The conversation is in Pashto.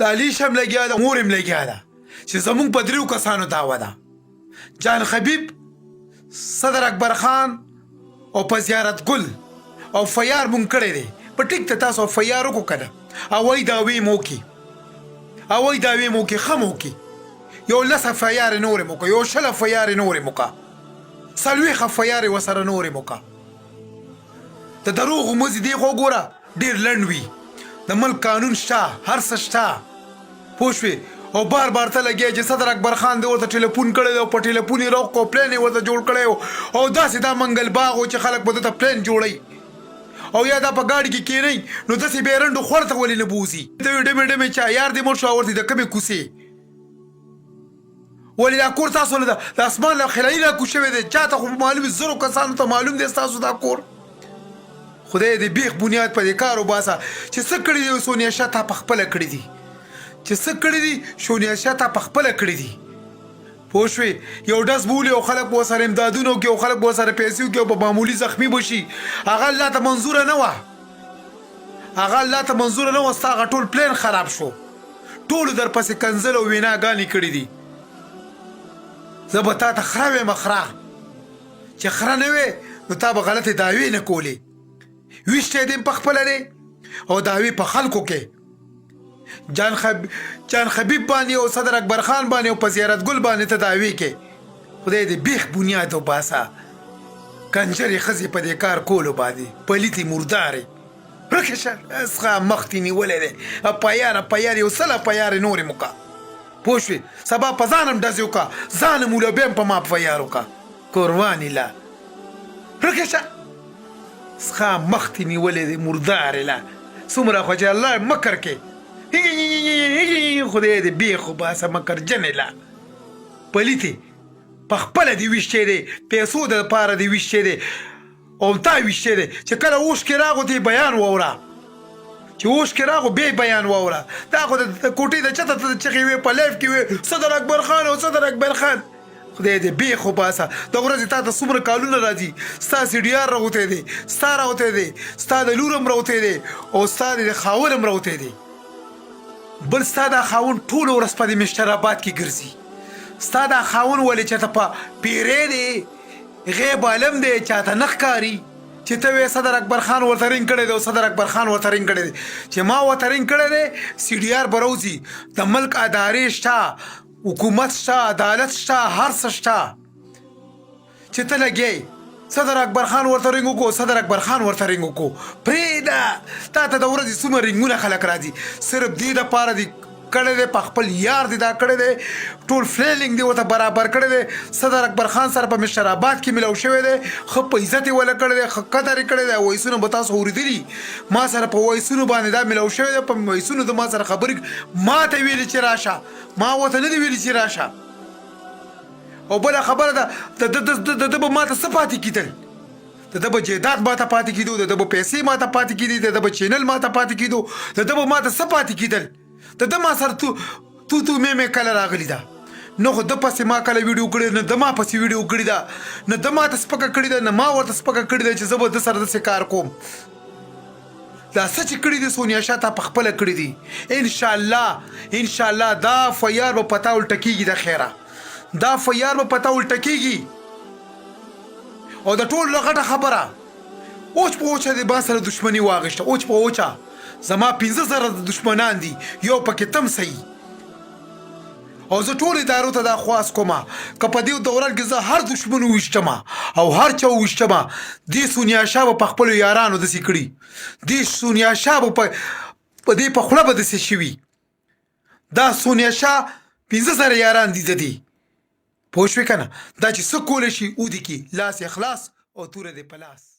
د علي شم لګیا ده مور هم لګیا ده چې زمونږ په دریو کسانو دعوه ده جان خبیب صدر اکبر خان او په زیارت ګل او فیار مونږ کړی دی په ټیک ته تاسو فیار وکړو که نه اوی دعوې مو وکړي ښه مو وکړي یو 10 فیارې نورې مو وکړه یو 20 فیارې نورې مو وکړه 40 فیارې ورسره نورې مو وکړه د دروغو مزي دی خو ګوره ډېر لنډ وي د ملک قانون شته هر څه شته پوه شوې او بار ته لګیا چې صدر اکبر خان دی ورته ټلیفون کړی دی او په ټلیفون یې روغ پلین یې ورته جوړ کړی او داسې دا منګل باغ و چې خلک به دته پلین جوړوي او یا دا په ګاډي کې کېنئ نو داسې بې رنډو خور ته ولې نه بوځي ته وایي ډمې چا یار دې مړ شو ورته د کمې کوڅې ولې دا کور تاسو له د اسمان له خلایي را کوز شوی دی چا ته خو معلوم زرو کسانو ته معلوم دی ستاسو دا کور خدای دې بیخ بنیاد په دې کار وباسه چې څه کړي دي سونیا شاه تا پخپله کړي دي چې څه کړي دي سونیا شاه تا پخپله کړي دي پوه شوې یو ډز بولي او خلک به ورسره امدادونه وکړي او خلک به ورسره پیسې وکړي او په معمولي زخمي به شي هغه الله ته منظوره نه وه ستا هغه ټول پلین خراب شو ټولو درپسې کنځل او ویناګانې کړي دي زه به تا ته خره ویم خره چې خره نه وې نو تا به غلطې دعوې نه کولې ویشتی دې پخپله دی او دعوې په خلکو کې جان خبیب باندې او صدر اکبر خان باندې او په زیارت ګل باندې ته دعوې کې خدای دې بیخ بنیاد وباسه کنجرې ښځې په دې کار کولو باندې پلیتې مردارې ورکه شه اسخه مخ دې نیولی دی پیار یو 100 پیارې نورې مو که پوه شوې سبا په ځانم ډزې وکړه ځانم ولبیم په ما پیار وکړه قربانې لا ورکه شه اسخه مخ دې نیولی دی مردارې لا څومره خو چې الله مکر کې خدای دې بیخ وباسه مکرجنې لا پلیتې پخپله دې ویشتی دی پیسو دپاره دې ویشتی دی او تا ویشتی دی چې کله اوښکې راغو ته بیان واوره چې اوښکې راغو بیا بیان واوره دا خو د کوټې د چته ته چغې وې په لایف کې وې صدر اکبر خان خدای دې بیخ وباسه د ورځې تا ته څومره کالونه راځي ستا CDR راوتی دی ستا راوتی دی ستا د لور هم راوتی دی او ستا د خاون هم راوتی دی بل ستا دا خاون ټوله ورځ په دې مشتراباد کې ګرځي ستا دا خاون ولې چاته په پیری دی غیب عالم دی چاته نه ښکاري چې ته وې صدر اکبر خان ورته رینګ کړی دی او صدر اکبر خان ورته رینګ کړی دی چې ما ورته رینګ کړی دی CDR به راوځي د ملک ادارې شته حکومت شته عدالت شته هر څه شته چې ته لګې صدر اکبر خان ورته رینګ وکړو پرېږده تا ته د ورځې څومره رینګونه خلک راځي صرف دې دپاره دي کړی دی په خپل یار دی دا کړی دی ټول فلیلینګ دی ورته برابر کړی دی صدر اکبر خان سره په مشراباد کې ملو شوی دی ښه په عزت یې وله کړی دی ښه قدر یې کړی دی ویسونه به تاسو اورېدلي ما سره په ویسونو باندې دا ملو شوی دی په ویسونو د ما سره خبرې ما ته ویلي چې راشه ما ورته نه دی ویلي چې راشه او بله خبره ده د به ما ته څه پاتې کېدل د ده به جیداد ما ته پاتې کېدو د ده به پیسې ما ته پاتې کېدې د ده به چینل ما ته پاتې کېدو د ده به ما ته څه پاتې کېدل د ده ما سره تو مې کله راغلی ده نه خو ده پسې ما کله ویډیو کړې نه ده ما پسې ویډیو کړې ده نه ده ما ته سپکه کړې ده نه ما ورته سپکه کړې ده چې زه به ده سره داسې کار کوم دا څه چې کړي دي سونیا شاه تا پخپله کړي دي انشاءالله دا فیار به پتا الټه کېږي د خیره دا فیار به پتا الټه کېږي او د ټولو غټه خبره اوچ په اوچه د ما سره دشمني واغېسته اوچ په اوچه زما 15,000 دشمنان دي یو پکې تم صحیح او زه ټول ادارو ته دا خواست کومه که په دې دوران کې زه هر دشمن وویشتمه او هر چا وویشتمه دې سونیا شاه به په خپلو یارانو داسې کړي دې سونیا شاه به په دې په خوله به داسې شوي دا سونیا شاه 15,000 یاران دي د دې پوه شوې که نه دا چې څه کولی شي ودې کې لاس اخلاص او توره دې په لاس